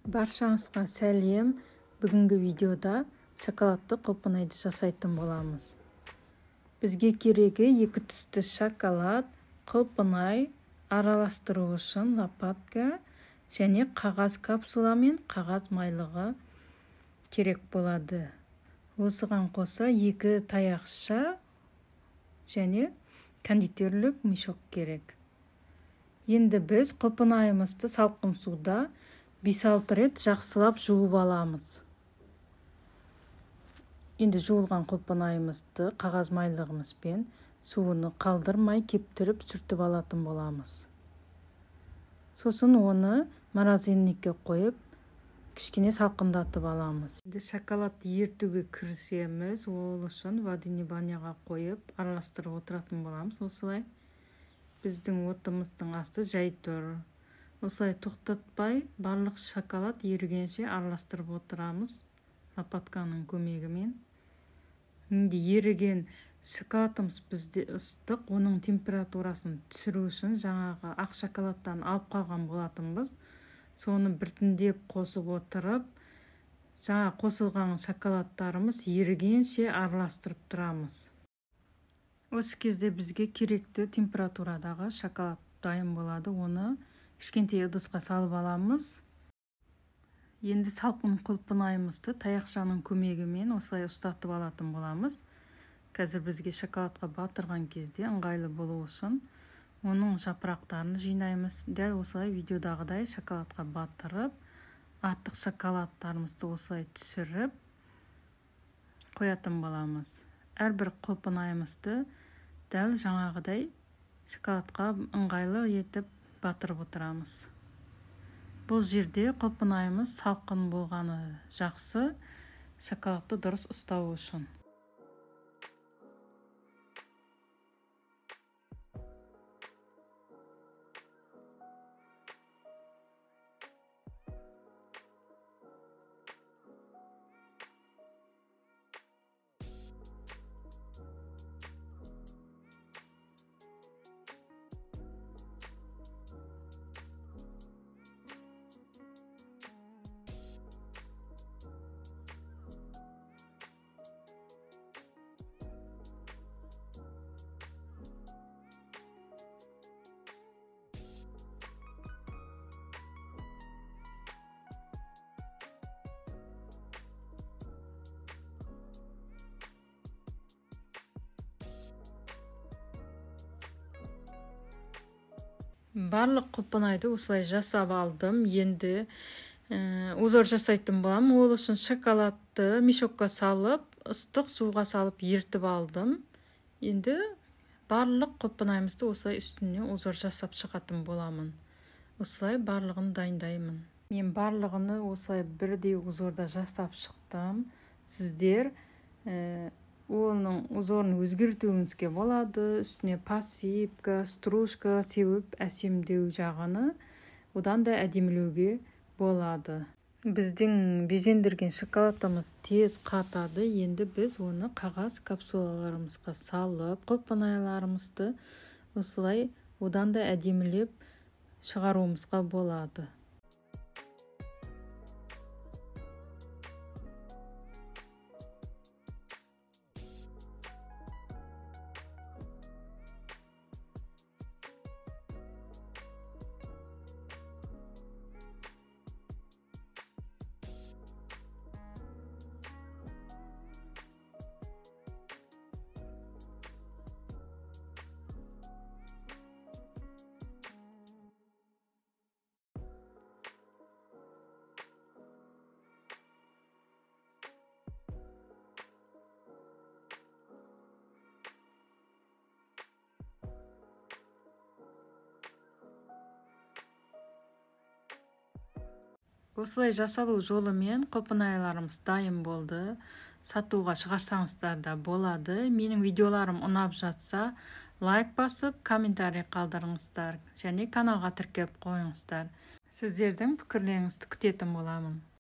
Баршаңызға сәлем. Бүгінгі видеода шоколадты құлпынайды жасайтын боламыз. Бізге керегі екі түсті шоколад, құлпынай, араластыру үшін лопатка және қағаз капсула мен қағаз майлығы керек болады. Осыған қоса екі таяқша және кондитерлік мешок керек. Енді біз құлпынайымызды салқын суда 5-6 рет жақсылап жуып аламыз. Енді жуылған құлпынайымызды қағаз майлығымызбен суыны қалдырмай кептіріп сүртіп алатын боламыз. Сосын оны морозильникке қойып, кішкене салқындатып аламыз. Енді шоколадты ертуге кірісеміз. Ол үшін ванильный баняға қойып, араластырып отыратын боламыз. Осылай біздің отымыздың асты жай тұр. Осылай тоқтатпай, барлық шоколад ерігенше араластырып отырамыз лопатканың көмегімен. Енді еріген шоколадымыз бізде ыстық, оның температурасын түсіру үшін жаңағы ақ шоколадтан алып қалған болатынбыз. Соны біртіндеп қосып отырып, жаңа қосылған шоколадтарымыз ерігенше араластырып тұрамыз. Осы кезде бізге керекті температурадағы шоколад дайын болады. Оны кішкентай ыдысқа салып аламыз. Енді салқын құлпынайымызды таяқшаның көмегімен осылай ұстатып алатын боламыз. Қазір бізге шоколадқа батырған кезде ыңғайлы болу үшін оның жапырақтарын жинаймыз. Дәл осылай видеодағыдай шоколадқа батырып, артық шоколадтарымызды осылай түсіріп қоятын боламыз. Әрбір құлпынайымызды дәл жаңағыдай шоколадқа ыңғайлы етіп батырып отырамыз. Бұл жерде құлпынайымыз салқын болғаны жақсы, шоколадты дұрыс ұстау үшін. Барлық құлпынайды осылай жасап алдым. Енді узор жасайтын болам. Ол үшін шоколадты мешокқа салып, ыстық суға салып ертіп алдым. Енді барлық құлпынайымызды осылай үстіне узор жасап шығатын боламын. Осылай барлығын дайындаймын. Мен барлығыны осылай бірдей узорда жасап шықтым. Сіздер оның узорын өзгертуіңізге болады. Үстіне посыпка, стружка сеуіп әсемдеу жағыны одан да әдемілеуге болады. Біздің безендірген шоколадымыз тез қатады. Енді біз оны қағаз капсулаларымызға салып, құлпынайларымызды осылай одан да әдемілеп шығаруымызға болады. Осылай жасалу жолымен құлпынайларымыз дайын болды. Сатуға шығарсаңыздар да болады. Менің видеоларым ұнап жатса, лайк басып, комментарий қалдырыңыздар және каналға тіркеліп қойыңыздар. Сіздердің пікірлеріңізді күтетін боламын.